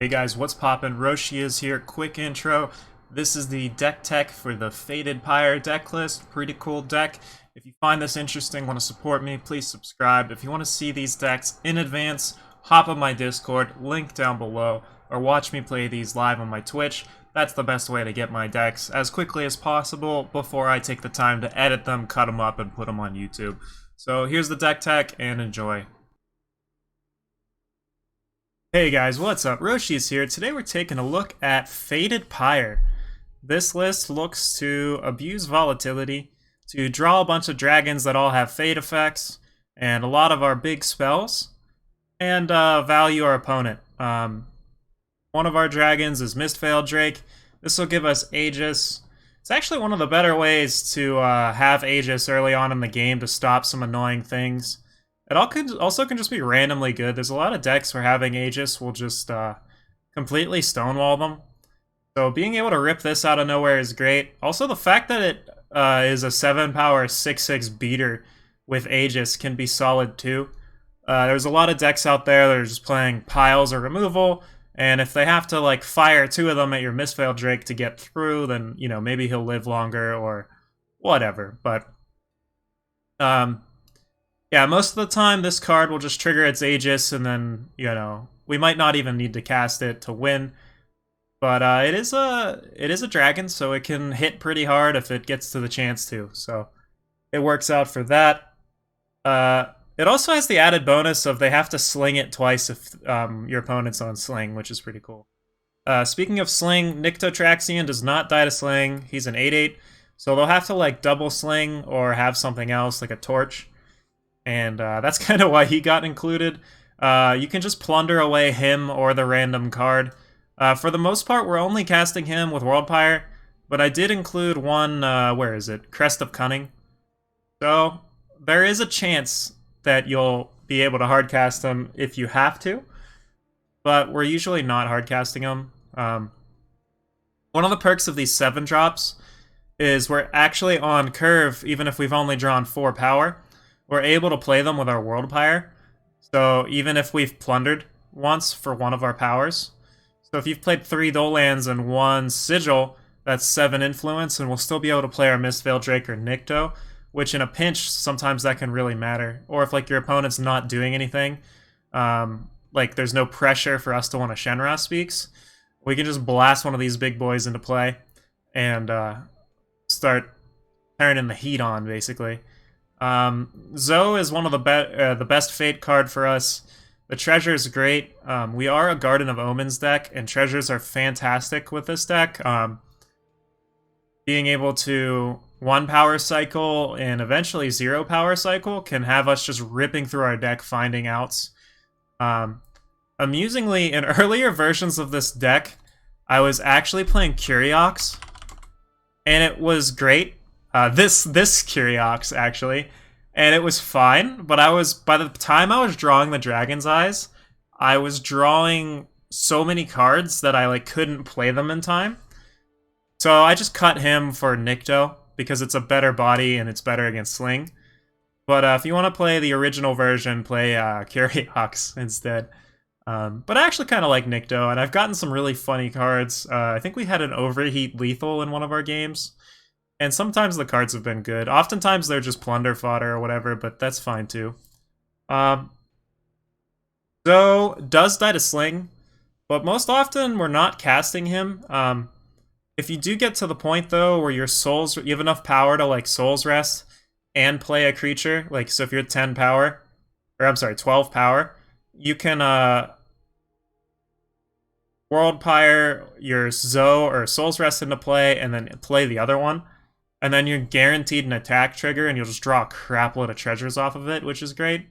Hey guys, what's poppin'? Roshi is here. Quick intro. This is the deck tech for the Faded Pyre Decklist. Pretty cool deck. If you find this interesting, want to support me, please subscribe. If you want to see these decks in advance, hop on my Discord, link down below, or watch me play these live on my Twitch. That's the best way to get my decks as quickly as possible before I take the time to edit them, cut them up, and put them on YouTube. So here's the deck tech, and enjoy. Hey guys, what's up? Roshi is here. Today we're taking a look at Faded Pyre. This list looks to abuse Volitility, to draw a bunch of dragons that all have fade effects, and a lot of our big spells, and value our opponent. One of our dragons is Mistveiled Drake. This will give us Aegis. It's actually one of the better ways to have Aegis early on in the game to stop some annoying things. It also can just be randomly good. There's a lot of decks where having Aegis will just completely stonewall them. So being able to rip this out of nowhere is great. Also, the fact that it is a 7-power 6/6 beater with Aegis can be solid too. There's a lot of decks out there that are just playing piles or removal, and if they have to like fire 2 of them at your Mistveiled Drake to get through, then you know maybe he'll live longer or whatever. But yeah, most of the time this card will just trigger its Aegis, and then, you know, we might not even need to cast it to win. But it is a dragon, so it can hit pretty hard if it gets to the chance to. So it works out for that. It also has the added bonus of they have to sling it twice if your opponent's on sling, which is pretty cool. Speaking of sling, Nyctotraxion does not die to sling. He's an 8/8, so they'll have to like double sling or have something else like a torch. And that's kind of why he got included. You can just plunder away him or the random card. For the most part, we're only casting him with Worldpyre, but I did include one, where is it? Crest of Cunning. So there is a chance that you'll be able to hardcast him if you have to, but we're usually not hardcasting him. One of the perks of these 7-drops is we're actually on curve, even if we've only drawn 4 power. We're able to play them with our Worldpyre. So even if we've plundered once for one of our powers. So if you've played 3 Dolans and 1 Sigil, that's 7 influence, and we'll still be able to play our Mistveiled Drake or Nycto, which in a pinch, sometimes that can really matter. Or if like your opponent's not doing anything, like there's no pressure for us to want to Shenra Speaks, we can just blast one of these big boys into play and start turning the heat on, basically. Zoe is one of the best Fate card for us. The treasure is great. We are a Garden of Omens deck, and treasures are fantastic with this deck. Being able to 1 power cycle and eventually 0 power cycle can have us just ripping through our deck, finding outs. Amusingly, in earlier versions of this deck, I was actually playing Curiox, and it was great. This Curiox, actually, and it was fine, but by the time I was drawing the Dragon's Eyes, I was drawing so many cards that I like couldn't play them in time. So I just cut him for Nycto, because it's a better body and it's better against Sling. But if you want to play the original version, play Curiox instead. But I actually kind of like Nycto, and I've gotten some really funny cards. I think we had an Overheat Lethal in one of our games. And sometimes the cards have been good. Oftentimes they're just plunder fodder or whatever, but that's fine too. So does die to sling, but most often we're not casting him. If you do get to the point though where you have enough power to like Soul's Rest and play a creature, like so if you're 10 power, or I'm sorry, 12 power, you can Worldpyre your Zoe or Soul's Rest into play and then play the other one. And then you're guaranteed an attack trigger, and you'll just draw a crapload of treasures off of it, which is great.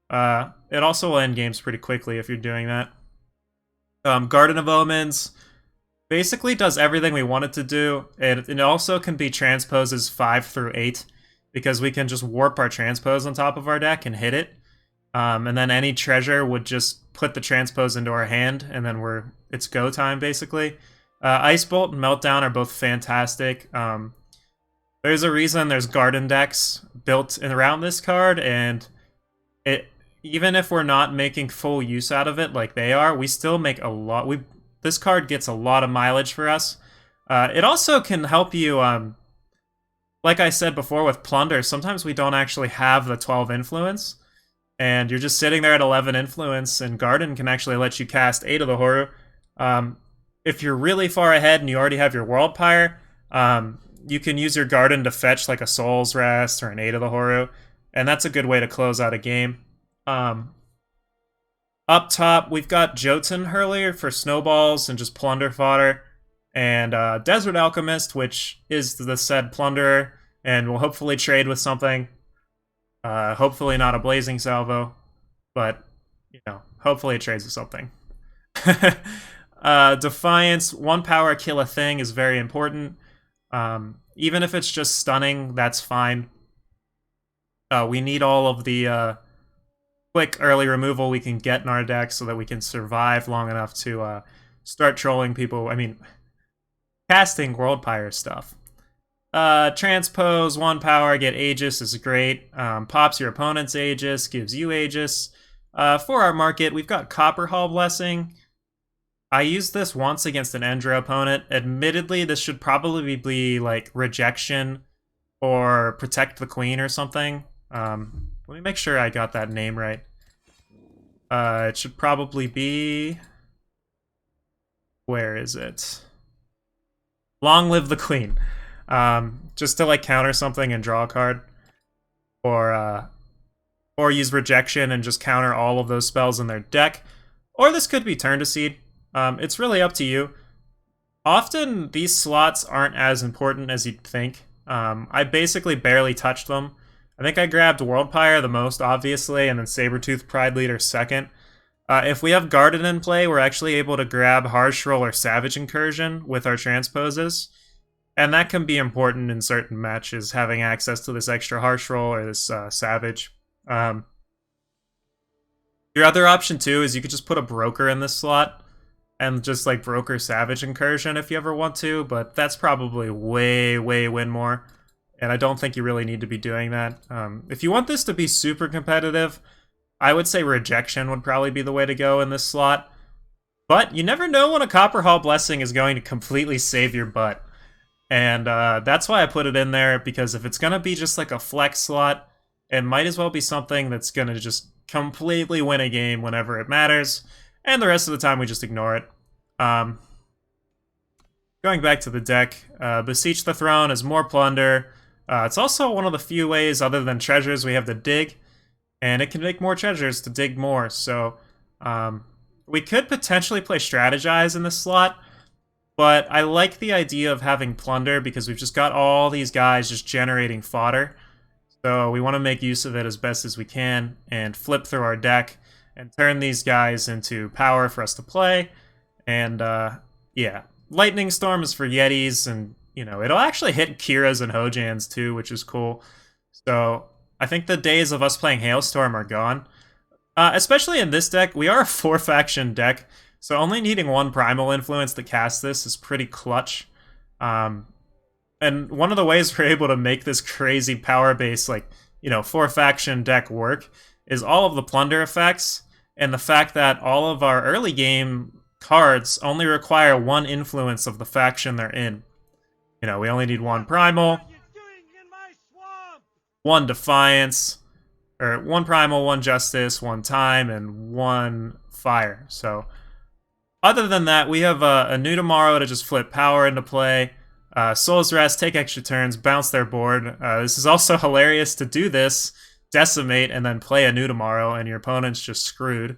It also will end games pretty quickly if you're doing that. Garden of Omens basically does everything we want it to do. It also can be transposes 5 through 8, because we can just warp our transpose on top of our deck and hit it. And then any treasure would just put the transpose into our hand, and then it's go time, basically. Ice Bolt and Meltdown are both fantastic. There's a reason there's garden decks built around this card, and it even if we're not making full use out of it like they are, we still make a lot. This card gets a lot of mileage for us. It also can help you, like I said before with Plunder, sometimes we don't actually have the 12 influence, and you're just sitting there at 11 influence, and Garden can actually let you cast 8 of the Horror. If you're really far ahead and you already have your Worldpyre, you can use your Garden to fetch like a Soul's Rest or an 8 of the Horror, and that's a good way to close out a game. Up top, we've got Jotun Hurler for snowballs and just plunder fodder, and Desert Alchemist, which is the said plunderer, and will hopefully trade with something. Hopefully not a Blazing Salvo, but, you know, hopefully it trades with something. Defiance, 1 power, kill a thing is very important. Even if it's just stunning, that's fine. We need all of the quick early removal we can get in our deck so that we can survive long enough to start trolling people. I mean, casting Worldpyre stuff. Transpose, 1 power, get Aegis is great. Pops your opponent's Aegis, gives you Aegis. For our market, we've got Copperhall Blessing. I used this once against an Endra opponent. Admittedly, this should probably be like Rejection or Protect the Queen or something. Let me make sure I got that name right. It should probably be... Where is it? Long Live the Queen. Just to like counter something and draw a card. Or use Rejection and just counter all of those spells in their deck. Or this could be Turn to Seed. It's really up to you. Often these slots aren't as important as you'd think. I basically barely touched them. I think I grabbed Worldpyre the most, obviously, and then Sabertooth Pride Leader second. If we have Garden in play, we're actually able to grab Harsh Roll or Savage Incursion with our transposes. And that can be important in certain matches, having access to this extra Harsh Roll or this Savage. Your other option, too, is you could just put a Broker in this slot and just, like, Broker Savage Incursion if you ever want to, but that's probably way win more. And I don't think you really need to be doing that. If you want this to be super competitive, I would say Rejection would probably be the way to go in this slot. But you never know when a Copperhall Blessing is going to completely save your butt. And that's why I put it in there, because if it's going to be just like a flex slot, it might as well be something that's going to just completely win a game whenever it matters. And the rest of the time we just ignore it. Going back to the deck, Beseech the Throne is more plunder. It's also one of the few ways, other than treasures, we have to dig, and it can make more treasures to dig more, so we could potentially play Strategize in this slot, but I like the idea of having Plunder because we've just got all these guys just generating fodder, so we want to make use of it as best as we can and flip through our deck and turn these guys into power for us to play, and yeah. Lightning Storm is for Yetis, and you know, it'll actually hit Kiras and Hojans too, which is cool. So I think the days of us playing Hailstorm are gone. Especially in this deck, we are a 4-faction deck, so only needing 1 Primal Influence to cast this is pretty clutch. And one of the ways we're able to make this crazy power base, like, you know, 4-faction deck work is all of the Plunder effects, and the fact that all of our early game cards only require 1 influence of the faction they're in. You know, we only need 1 Primal, 1 Defiance, or 1 Primal, 1 Justice, 1 Time, and 1 Fire. So, other than that, we have a New Tomorrow to just flip power into play, Soul's Rest, take extra turns, bounce their board. This is also hilarious to do this, Decimate, and then play a New Tomorrow, and your opponent's just screwed.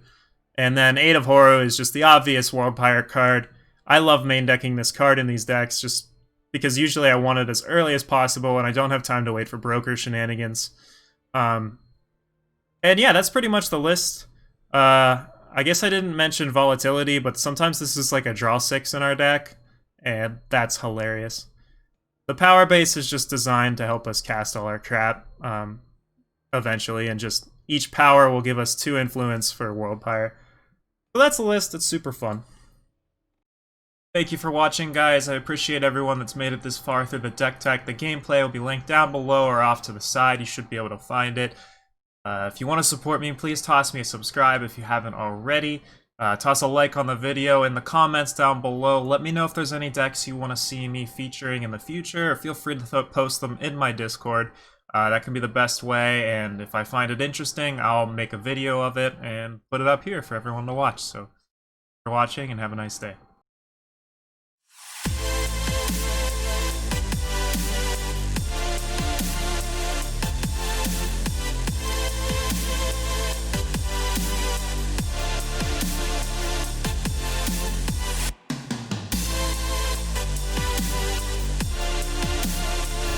And then 8 of Horror is just the obvious Worldpyre card. I love main decking this card in these decks just because usually I want it as early as possible and I don't have time to wait for broker shenanigans. And yeah, that's pretty much the list. I guess I didn't mention Volitility, but sometimes this is like a draw 6 in our deck, and that's hilarious. The power base is just designed to help us cast all our crap eventually, and just each power will give us 2 influence for Worldpyre. So that's the list. It's super fun. Thank you for watching, guys. I appreciate everyone that's made it this far through the deck tech. The gameplay will be linked down below or off to the side. You should be able to find it. If you want to support me, please toss me a subscribe if you haven't already. Toss a like on the video in the comments down below. Let me know if there's any decks you want to see me featuring in the future, or feel free to post them in my Discord. That can be the best way, and if I find it interesting, I'll make a video of it and put it up here for everyone to watch. So, thanks for watching, and have a nice day.